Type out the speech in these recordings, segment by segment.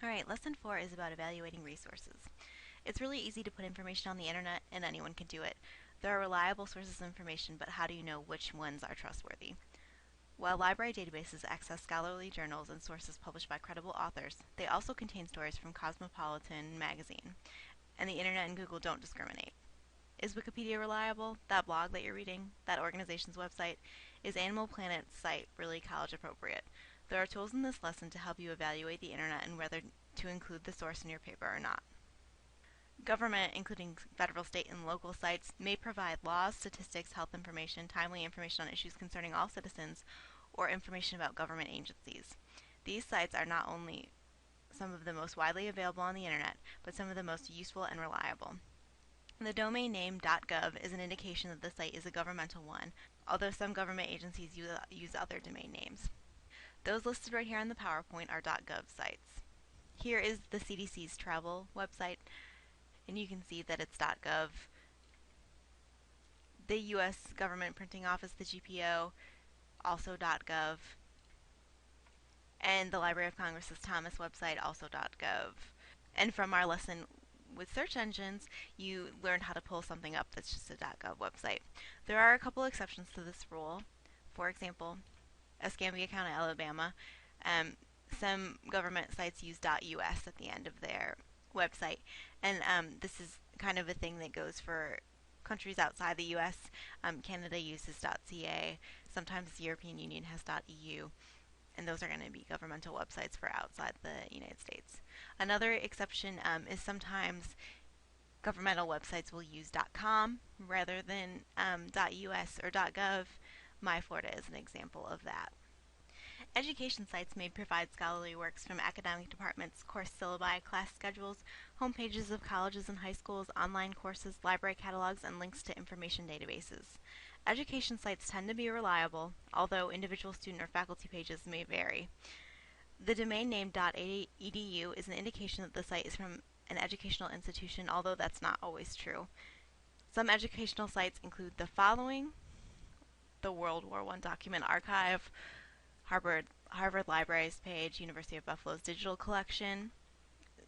Alright, lesson 4 is about evaluating resources. It's really easy to put information on the internet and anyone can do it. There are reliable sources of information, but how do you know which ones are trustworthy? While library databases access scholarly journals and sources published by credible authors, they also contain stories from Cosmopolitan magazine, and the internet and Google don't discriminate. Is Wikipedia reliable? That blog that you're reading? That organization's website? Is Animal Planet's site really college appropriate? There are tools in this lesson to help you evaluate the internet and whether to include the source in your paper or not. Government, including federal, state, and local sites, may provide laws, statistics, health information, timely information on issues concerning all citizens, or information about government agencies. These sites are not only some of the most widely available on the internet, but some of the most useful and reliable. The domain name .gov is an indication that the site is a governmental one, although some government agencies use other domain names. Those listed right here on the PowerPoint are .gov sites. Here is the CDC's travel website, and you can see that it's .gov. The U.S. Government Printing Office, the GPO, also .gov. And the Library of Congress's Thomas website, also .gov. And from our lesson with search engines, you learned how to pull something up that's just a .gov website. There are a couple exceptions to this rule. For example, Escambia County, Alabama, some government sites use .us at the end of their website, and this is kind of a thing that goes for countries outside the U.S. Canada uses .ca. Sometimes the European Union has .eu, and those are going to be governmental websites for outside the United States. Another exception is sometimes governmental websites will use .com rather than .us or .gov. MyFlorida is an example of that. Education sites may provide scholarly works from academic departments, course syllabi, class schedules, homepages of colleges and high schools, online courses, library catalogs, and links to information databases. Education sites tend to be reliable, although individual student or faculty pages may vary. The domain name .edu is an indication that the site is from an educational institution, although that's not always true. Some educational sites include the following: the World War I Document Archive, Harvard Libraries page, University of Buffalo's digital collection,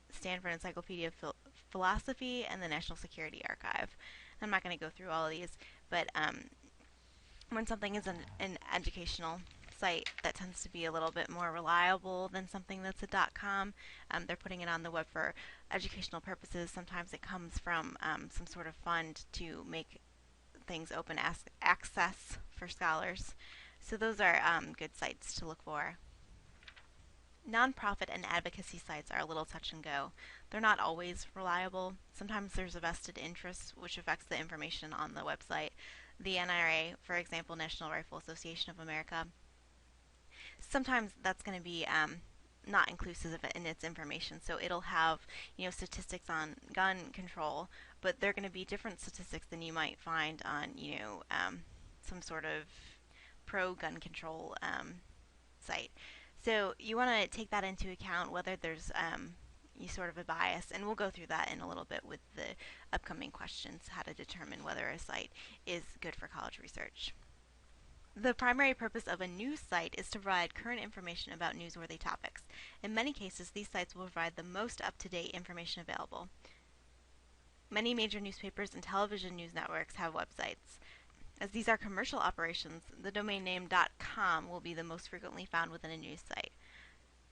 Stanford Encyclopedia of Philosophy, and the National Security Archive. I'm not going to go through all of these, but when something is an educational site, that tends to be a little bit more reliable than something that's a .com. They're putting it on the web for educational purposes. Sometimes it comes from some sort of fund to make things open access for scholars. So those are good sites to look for. Nonprofit and advocacy sites are a little touch and go. They're not always reliable. Sometimes there's a vested interest which affects the information on the website. The NRA, for example, National Rifle Association of America, sometimes that's going to be not inclusive in its information. So it'll have statistics on gun control, but they're going to be different statistics than you might find on some sort of pro-gun control site. So you want to take that into account, whether there's sort of a bias, and we'll go through that in a little bit with the upcoming questions, how to determine whether a site is good for college research. The primary purpose of a news site is to provide current information about newsworthy topics. In many cases, these sites will provide the most up-to-date information available. Many major newspapers and television news networks have websites. As these are commercial operations, the domain name .com will be the most frequently found within a news site.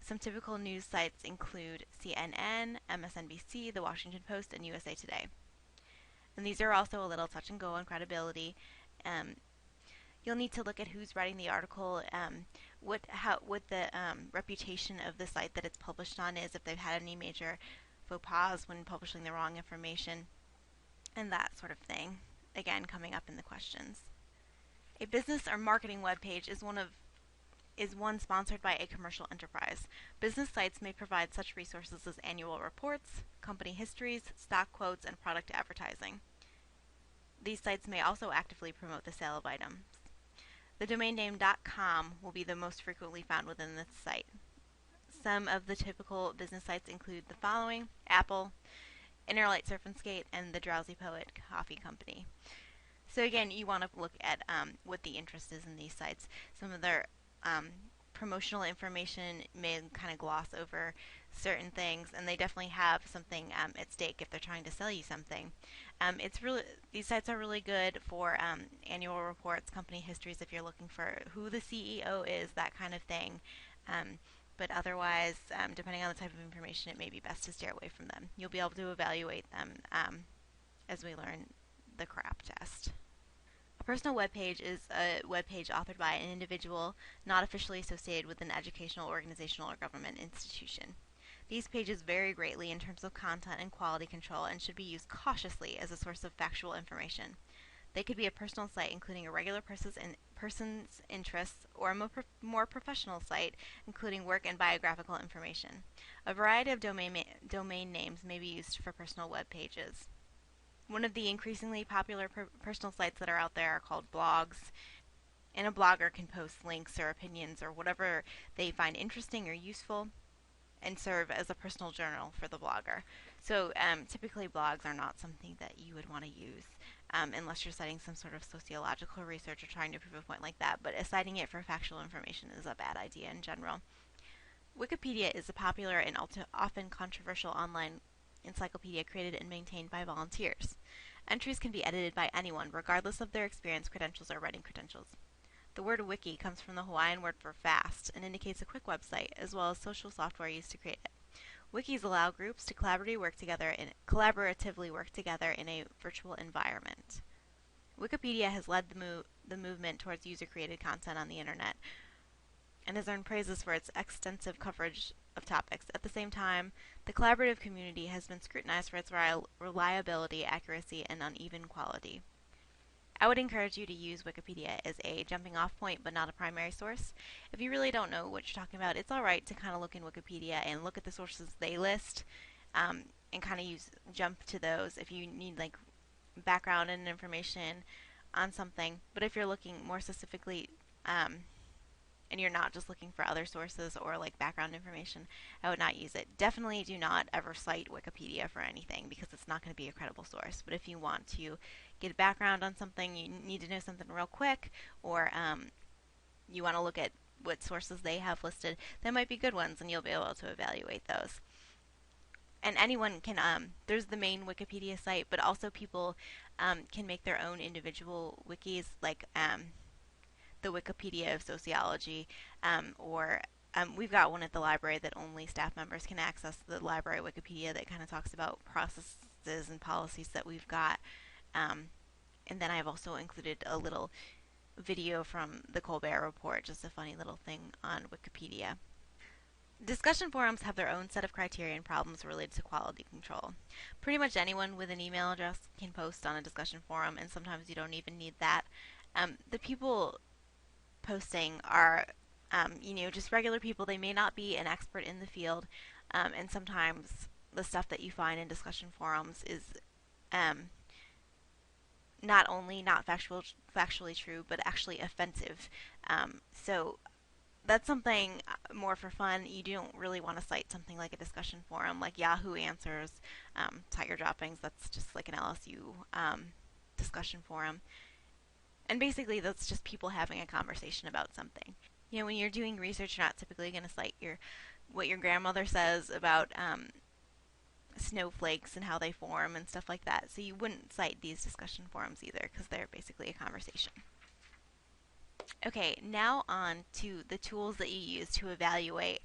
Some typical news sites include CNN, MSNBC, The Washington Post, and USA Today. And these are also a little touch and go on credibility. You'll need to look at who's writing the article, what the reputation of the site that it's published on is, if they've had any major faux pas when publishing the wrong information, and that sort of thing. Again, coming up in the questions. A business or marketing webpage is one sponsored by a commercial enterprise. Business sites may provide such resources as annual reports, company histories, stock quotes, and product advertising. These sites may also actively promote the sale of items. The domain name .com will be the most frequently found within this site. Some of the typical business sites include the following: Apple, Interlight Surf and Skate, and the Drowsy Poet Coffee Company. So again, you want to look at what the interest is in these sites. Some of their promotional information may kind of gloss over certain things, and they definitely have something at stake if they're trying to sell you something. It's really These sites are really good for annual reports, company histories if you're looking for who the CEO is, that kind of thing. Um, but otherwise, depending on the type of information, it may be best to steer away from them. You'll be able to evaluate them as we learn the CRAP test. A personal web page is a web page authored by an individual not officially associated with an educational, organizational, or government institution. These pages vary greatly in terms of content and quality control and should be used cautiously as a source of factual information. They could be a personal site including a regular person's interests or a more professional site including work and biographical information. A variety of domain names may be used for personal web pages. One of the increasingly popular personal sites that are out there are called blogs, and a blogger can post links or opinions or whatever they find interesting or useful and serve as a personal journal for the blogger. So typically blogs are not something that you would want to use unless you're citing some sort of sociological research or trying to prove a point like that, but citing it for factual information is a bad idea in general. Wikipedia is a popular and often controversial online encyclopedia created and maintained by volunteers. Entries can be edited by anyone, regardless of their experience, credentials, or writing credentials. The word wiki comes from the Hawaiian word for fast and indicates a quick website, as well as social software used to create it. Wikis allow groups to collaboratively work together in a virtual environment. Wikipedia has led the movement towards user-created content on the internet and has earned praises for its extensive coverage of topics. At the same time, the collaborative community has been scrutinized for its reliability, accuracy, and uneven quality. I would encourage you to use Wikipedia as a jumping off point but not a primary source. If you really don't know what you're talking about, it's alright to kind of look in Wikipedia and look at the sources they list and kind of jump to those if you need like background and information on something. But if you're looking more specifically and you're not just looking for other sources or like background information, I would not use it. Definitely do not ever cite Wikipedia for anything because it's not going to be a credible source. But if you want to get a background on something, you need to know something real quick, or you want to look at what sources they have listed, that might be good ones and you'll be able to evaluate those. And anyone can, there's the main Wikipedia site, but also people can make their own individual wikis, like the Wikipedia of Sociology, or we've got one at the library that only staff members can access, the library Wikipedia that kind of talks about processes and policies that we've got. And then I've also included a little video from the Colbert Report, just a funny little thing on Wikipedia. Discussion forums have their own set of criteria and problems related to quality control. Pretty much anyone with an email address can post on a discussion forum, and sometimes you don't even need that. The people posting are, just regular people. They may not be an expert in the field, and sometimes the stuff that you find in discussion forums is not only not factually true, but actually offensive. So that's something more for fun. You don't really want to cite something like a discussion forum, like Yahoo Answers, Tiger Droppings. That's just like an LSU discussion forum. And basically, that's just people having a conversation about something. When you're doing research, you're not typically going to cite what your grandmother says about snowflakes and how they form and stuff like that. So you wouldn't cite these discussion forums either because they're basically a conversation. Okay, now on to the tools that you use to evaluate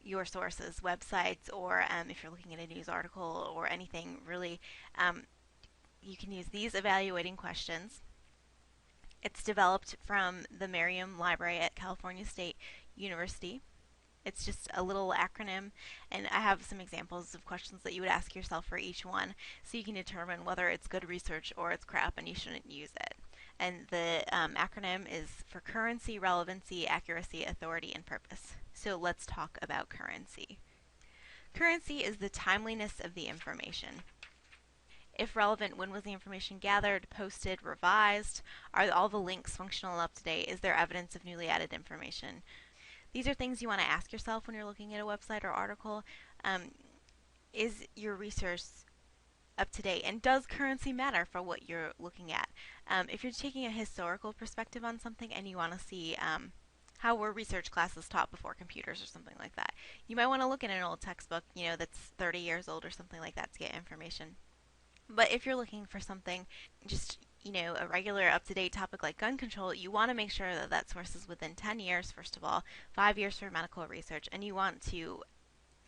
your sources, websites, or if you're looking at a news article or anything really, you can use these evaluating questions. It's developed from the Merriam Library at California State University. It's just a little acronym, and I have some examples of questions that you would ask yourself for each one so you can determine whether it's good research or it's crap and you shouldn't use it. And the acronym is for currency, relevancy, accuracy, authority, and purpose. So let's talk about currency. Currency is the timeliness of the information. If relevant, when was the information gathered, posted, revised? Are all the links functional and up to date? Is there evidence of newly added information? These are things you want to ask yourself when you're looking at a website or article. Is your research up to date? And does currency matter for what you're looking at? If you're taking a historical perspective on something and you want to see How were research classes taught before computers or something like that? You might want to look in an old textbook, that's 30 years old or something like that to get information. But if you're looking for something just, a regular up to date topic like gun control, you want to make sure that that source is within 10 years, first of all, 5 years for medical research, and you want to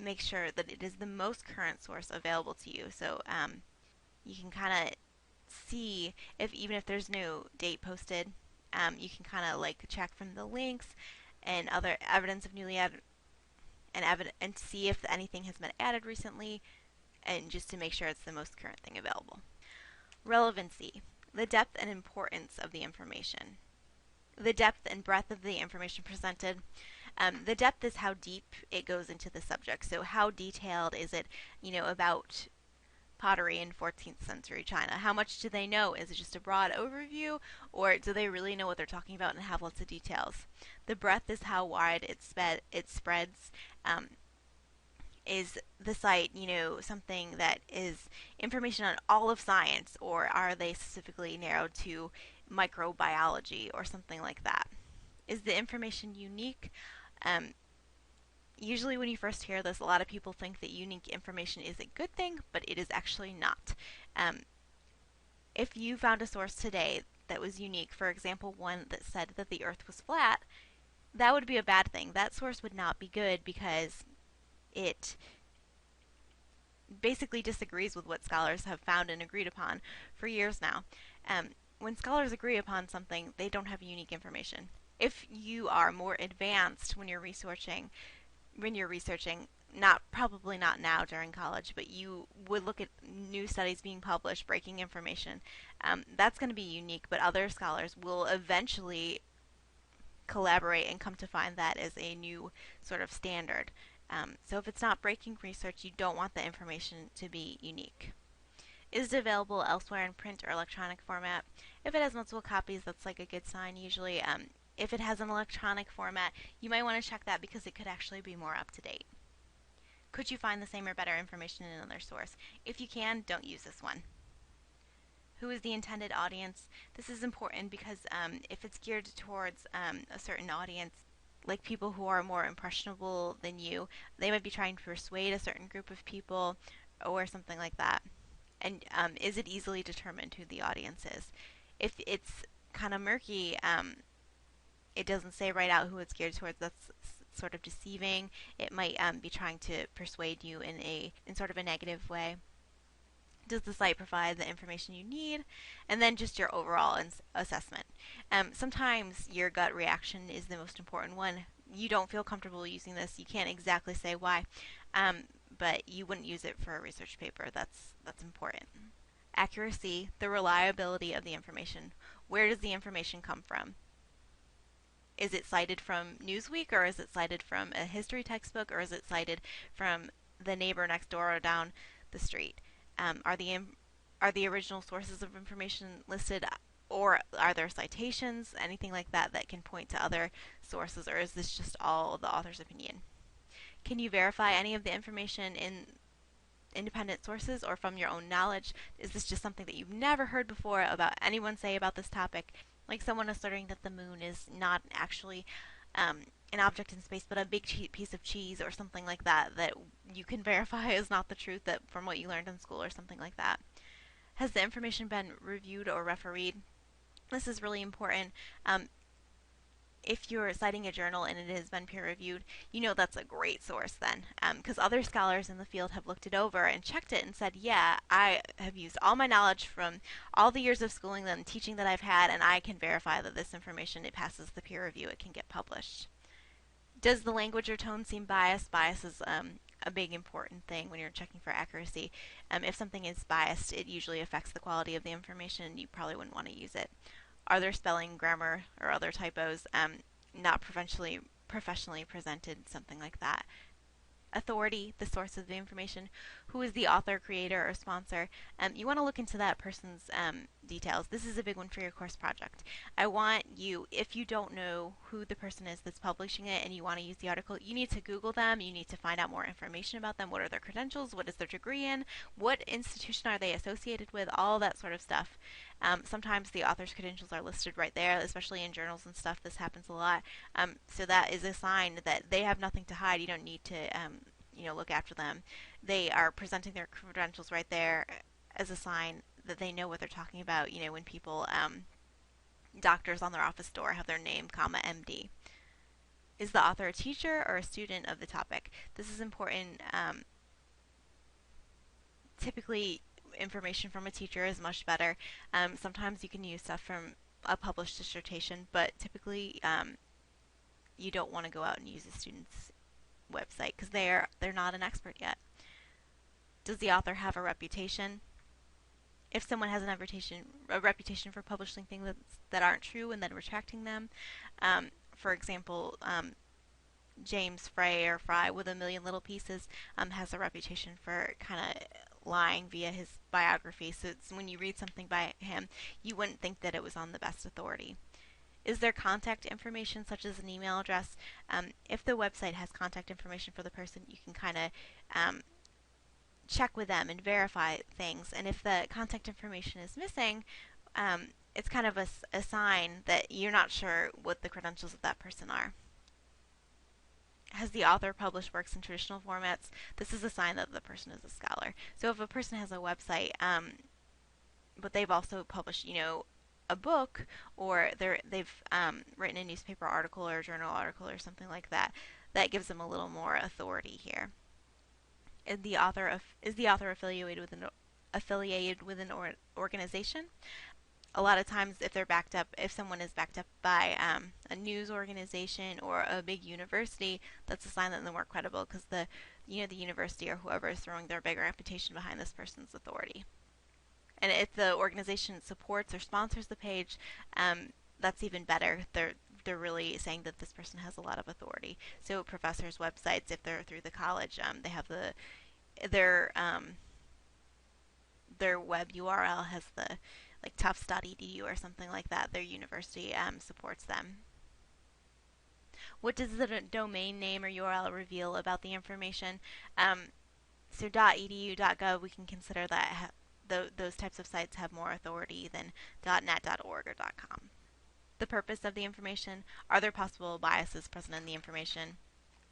make sure that it is the most current source available to you. So you can kind of see if even if there's no date posted, you can kind of like check from the links and other evidence of newly added and see if anything has been added recently, and just to make sure it's the most current thing available. Relevancy, the depth and importance of the information. The depth and breadth of the information presented. The depth is how deep it goes into the subject. So how detailed is it, about pottery in 14th century China? How much do they know? Is it just a broad overview, or do they really know what they're talking about and have lots of details? The breadth is how wide it spreads. Is the site, something that is information on all of science, or are they specifically narrowed to microbiology or something like that? Is the information unique? Usually when you first hear this, a lot of people think that unique information is a good thing, but it is actually not. Um, if you found a source today that was unique, for example, one that said that the earth was flat, that would be a bad thing. That source would not be good because it basically disagrees with what scholars have found and agreed upon for years now. When scholars agree upon something, they don't have unique information. If you are more advanced when you're researching, not probably not now during college, but you would look at new studies being published, breaking information. That's going to be unique, but other scholars will eventually collaborate and come to find that as a new sort of standard. So if it's not breaking research, you don't want the information to be unique. Is it available elsewhere in print or electronic format? If it has multiple copies, that's like a good sign usually. If it has an electronic format, you might want to check that because it could actually be more up to date. Could you find the same or better information in another source? If you can, don't use this one. Who is the intended audience? This is important because if it's geared towards a certain audience, like people who are more impressionable than you, they might be trying to persuade a certain group of people or something like that. And is it easily determined who the audience is? If it's kind of murky, it doesn't say right out who it's geared towards. That's sort of deceiving. It might be trying to persuade you in sort of a negative way. Does the site provide the information you need? And then just your overall assessment. Sometimes your gut reaction is the most important one. You don't feel comfortable using this. You can't exactly say why, but you wouldn't use it for a research paper. That's important. Accuracy, the reliability of the information. Where does the information come from? Is it cited from Newsweek, or is it cited from a history textbook, or is it cited from the neighbor next door or down the street? Are the original sources of information listed, or are there citations, anything like that that can point to other sources, or is this just all the author's opinion? Can you verify any of the information in independent sources or from your own knowledge? Is this just something that you've never heard before about anyone say about this topic? Like someone asserting that the moon is not actually an object in space, but a big piece of cheese or something like that, that you can verify is not the truth that from what you learned in school or something like that. Has the information been reviewed or refereed? This is really important. If you're citing a journal and it has been peer reviewed, that's a great source then, because other scholars in the field have looked it over and checked it and said, yeah, I have used all my knowledge from all the years of schooling and teaching that I've had, and I can verify that this information, it passes the peer review, it can get published. Does the language or tone seem biased? Bias is a big important thing when you're checking for accuracy. If something is biased, it usually affects the quality of the information. You probably wouldn't want to use it. Are there spelling, grammar, or other typos not professionally presented, something like that? Authority, the source of the information. Who is the author, creator, or sponsor? You want to look into that person's details. This is a big one for your course project. I want you, if you don't know who the person is that's publishing it and you want to use the article, you need to Google them. You need to find out more information about them. What are their credentials? What is their degree in? What institution are they associated with? All that sort of stuff. Sometimes the author's credentials are listed right there, especially in journals and stuff. This happens a lot. So that is a sign that they have nothing to hide. You don't need to, look after them. They are presenting their credentials right there as a sign that they know what they're talking about. When people, doctors on their office door have their name, comma, MD. Is the author a teacher or a student of the topic? This is important. Typically, information from a teacher is much better. Sometimes you can use stuff from a published dissertation, but typically you don't want to go out and use a student's website because they're not an expert yet. Does the author have a reputation? If someone has a reputation for publishing things that aren't true and then retracting them, for example, James Fry with A Million Little Pieces has a reputation for kind of lying via his biography. So when you read something by him, you wouldn't think that it was on the best authority. Is there contact information such as an email address? If the website has contact information for the person, you can kind of check with them and verify things. And if the contact information is missing, it's kind of a sign that you're not sure what the credentials of that person are. Has the author published works in traditional formats? This is a sign that the person is a scholar. So if a person has a website, but they've also published, a book, or they've written a newspaper article or a journal article or something like that, that gives them a little more authority here. Is the author affiliated with an organization? A lot of times, if someone is backed up by a news organization or a big university, that's a sign that they're more credible because the university or whoever is throwing their big reputation behind this person's authority. And if the organization supports or sponsors the page, that's even better. They're really saying that this person has a lot of authority. So professors' websites, if they're through the college, they have their web URL has the like tufts.edu or something like that. Their university supports them. What does the domain name or URL reveal about the information? So .edu, .gov, we can consider that those types of sites have more authority than .net, .org, or .com. The purpose of the information. Are there possible biases present in the information?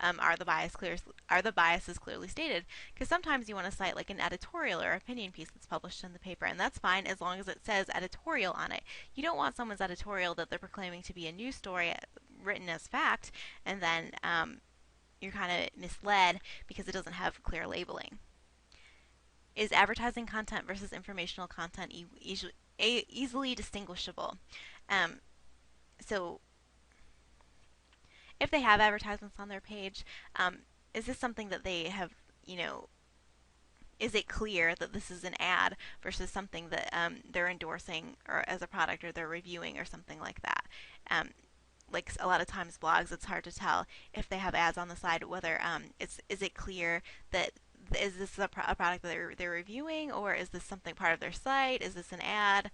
Are the biases clearly stated? Because sometimes you want to cite like an editorial or opinion piece that's published in the paper, and that's fine as long as it says editorial on it. You don't want someone's editorial that they're proclaiming to be a news story written as fact, and then you're kind of misled because it doesn't have clear labeling. Is advertising content versus informational content easily distinguishable? So if they have advertisements on their page, is this something that they have, is it clear that this is an ad versus something that they're endorsing or as a product or they're reviewing or something like that? Like a lot of times blogs, it's hard to tell if they have ads on the side whether is it clear that is this a product that they're reviewing, or is this something part of their site? Is this an ad?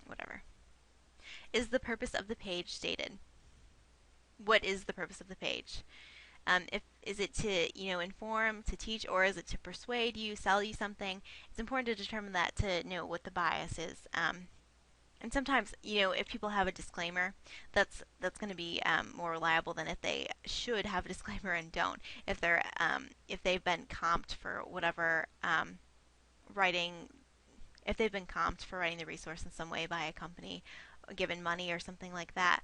Whatever. Is the purpose of the page stated? What is the purpose of the page? Is it to inform, to teach, or is it to persuade you, sell you something? It's important to determine that to know what the bias is. And sometimes, if people have a disclaimer, that's going to be more reliable than if they should have a disclaimer and don't. If they've been comped for whatever writing, if they've been comped for writing the resource in some way by a company, given money or something like that,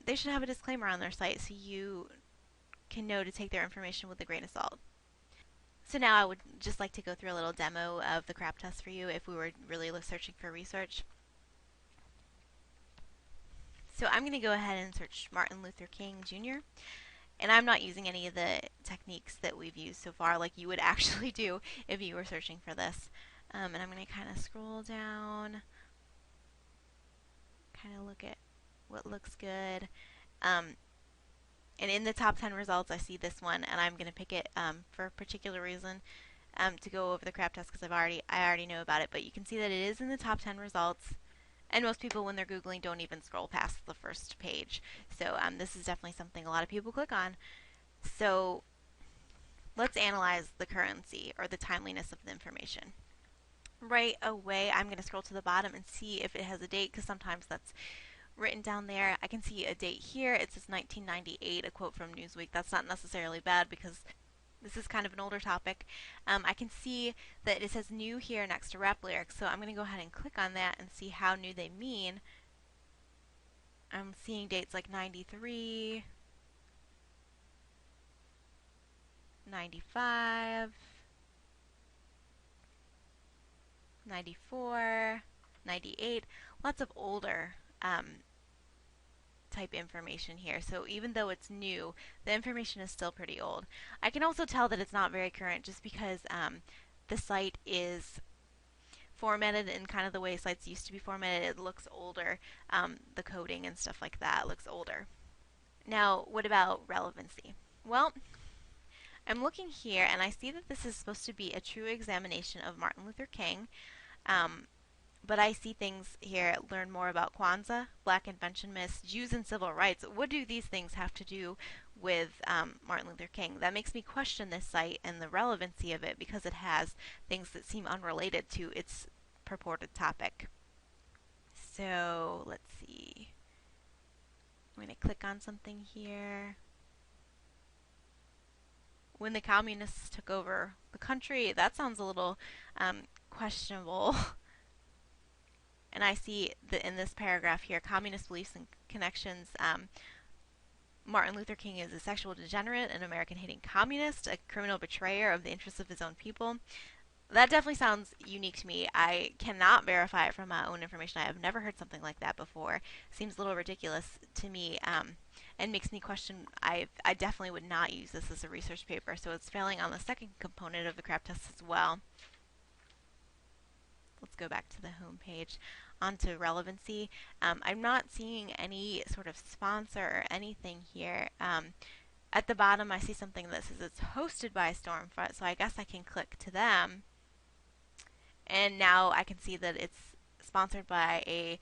they should have a disclaimer on their site so you can know to take their information with a grain of salt. So now I would just like to go through a little demo of the CRAP test for you if we were really searching for research. So I'm going to go ahead and search Martin Luther King Jr. And I'm not using any of the techniques that we've used so far like you would actually do if you were searching for this. And I'm going to kind of scroll down, kind of look at what looks good. And in the top 10 results, I see this one, and I'm going to pick it for a particular reason to go over the CRAP test because I already know about it. But you can see that it is in the top 10 results. And most people, when they're Googling, don't even scroll past the first page. So this is definitely something a lot of people click on. So let's analyze the currency or the timeliness of the information. right away, I'm going to scroll to the bottom and see if it has a date because sometimes that's written down there. I can see a date here. It says 1998, a quote from Newsweek. That's not necessarily bad because this is kind of an older topic. I can see that it says new here next to rap lyrics, so I'm going to go ahead and click on that and see how new they mean. I'm seeing dates like 93, 95, 94, 98. Lots of older type information here. So even though it's new, the information is still pretty old. I can also tell that it's not very current just because the site is formatted in kind of the way sites used to be formatted. It looks older. The coding and stuff like that looks older. Now, what about relevancy? Well, I'm looking here and I see that this is supposed to be a true examination of Martin Luther King. Um, but I see things here, learn more about Kwanzaa, black invention myths, Jews and civil rights. What do these things have to do with Martin Luther King? That makes me question this site and the relevancy of it because it has things that seem unrelated to its purported topic. So let's see. I'm going to click on something here. When the communists took over the country, that sounds a little questionable. And I see that in this paragraph here, communist beliefs and connections. Martin Luther King is a sexual degenerate, an American hating communist, a criminal betrayer of the interests of his own people. That definitely sounds unique to me. I cannot verify it from my own information. I have never heard something like that before. Seems a little ridiculous to me, and makes me question. I definitely would not use this as a research paper, so it's failing on the second component of the CRAP test as well. Let's go back to the home page. Onto relevancy. I'm not seeing any sort of sponsor or anything here. At the bottom, I see something that says it's hosted by Stormfront, so I guess I can click to them. And now I can see that it's sponsored by a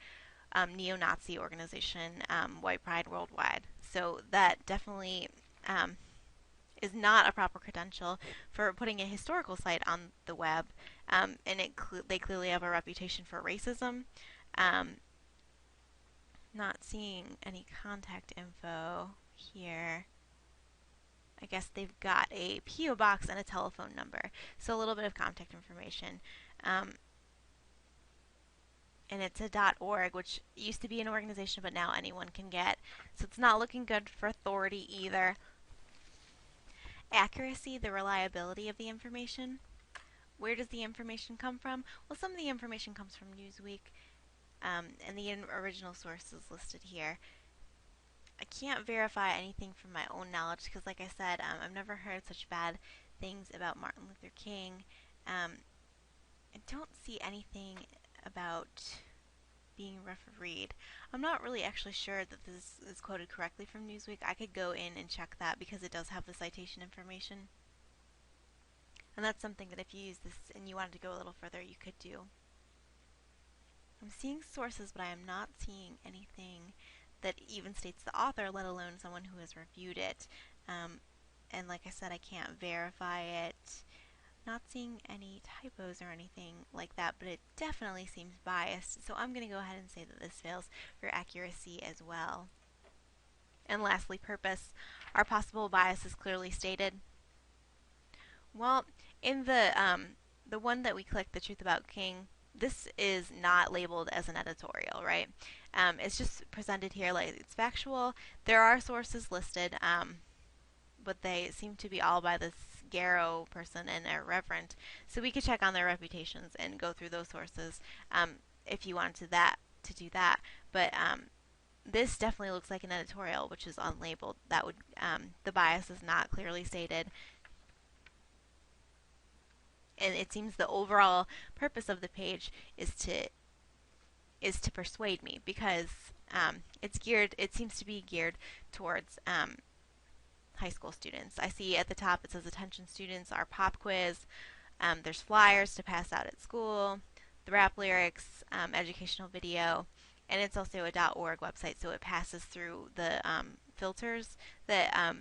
neo-Nazi organization, White Pride Worldwide. So that definitely is not a proper credential for putting a historical site on the web, and they clearly have a reputation for racism. Um, Not seeing any contact info here. I guess they've got a P.O. box and a telephone number, so a little bit of contact information. And it's a .org, which used to be an organization, but now anyone can get. So it's not looking good for authority either. Accuracy, the reliability of the information. Where does the information come from? Well, some of the information comes from Newsweek, and the original source is listed here. I can't verify anything from my own knowledge because, like I said, I've never heard such bad things about Martin Luther King. I don't see anything about being refereed. I'm not really actually sure that this is quoted correctly from Newsweek. I could go in and check that because it does have the citation information. And that's something that if you use this and you wanted to go a little further, you could do. I'm seeing sources, but I am not seeing anything that even states the author, let alone someone who has reviewed it. And like I said, I can't verify it. Not seeing any typos or anything like that, but it definitely seems biased. So I'm going to go ahead and say that this fails for accuracy as well. And lastly, purpose. Are possible biases clearly stated? Well, in the one that we clicked, The Truth About King, this is not labeled as an editorial, right? It's just presented here like it's factual. There are sources listed, but they seem to be all by this Garrow person and irreverent. So we could check on their reputations and go through those sources if you wanted to do that. But this definitely looks like an editorial, which is unlabeled. That would the bias is not clearly stated. And it seems the overall purpose of the page is to persuade me because it seems to be geared towards high school students. I see at the top it says attention students, our pop quiz. There's flyers to pass out at school, the rap lyrics, educational video, and it's also a .org website, so it passes through the filters that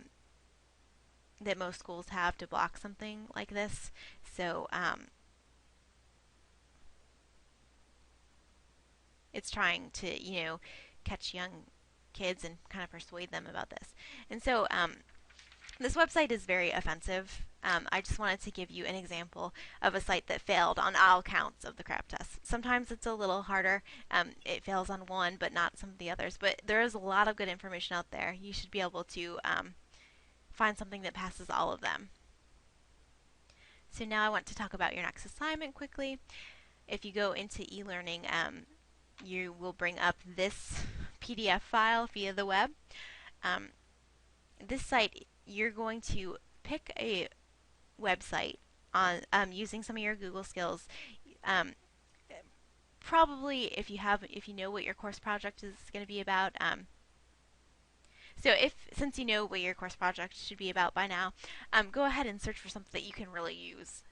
that most schools have to block something like this. So It's trying to, catch young kids and kind of persuade them about this. And so this website is very offensive. I just wanted to give you an example of a site that failed on all counts of the crap test. Sometimes it's a little harder. It fails on one, but not some of the others. But there is a lot of good information out there. You should be able to find something that passes all of them. So now I want to talk about your next assignment quickly. If you go into e-learning, you will bring up this PDF file via the web. This site, you're going to pick a website on using some of your Google skills. Um, Probably if you know what your course project is going to be about. So since you know what your course project should be about by now, go ahead and search for something that you can really use,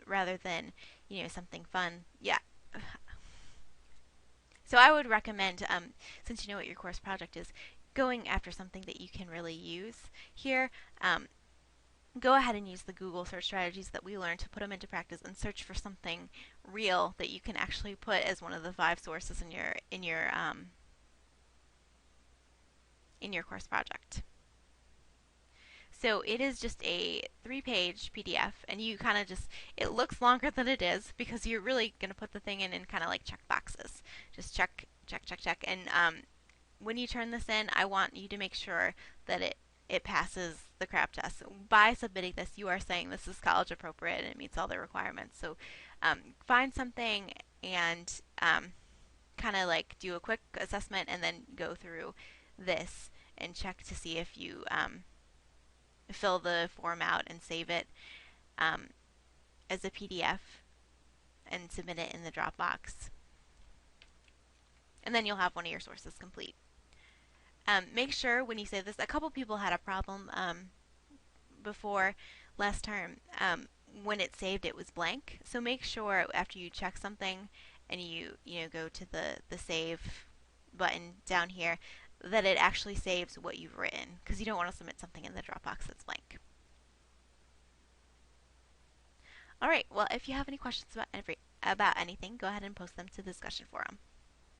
rather than something fun. Yeah. So I would recommend, since you know what your course project is, going after something that you can really use here. Go ahead and use the Google search strategies that we learned to put them into practice and search for something real that you can actually put as one of the 5 sources in your course project. So it is just a 3-page PDF, and you kind of it looks longer than it is because you're really going to put the thing in and kind of like check boxes. Just check, check, check, check. And when you turn this in, I want you to make sure that it passes the crap test. By submitting this, you are saying this is college appropriate and it meets all the requirements. So find something and kind of like do a quick assessment and then go through this and check to see if you fill the form out and save it as a PDF and submit it in the Dropbox. And then you'll have one of your sources complete. Make sure when you save this, a couple people had a problem before last term. When it saved, it was blank. So make sure after you check something and you go to the save button down here that it actually saves what you've written, because you don't want to submit something in the Dropbox that's blank. Alright, well, if you have any questions about anything, go ahead and post them to the discussion forum.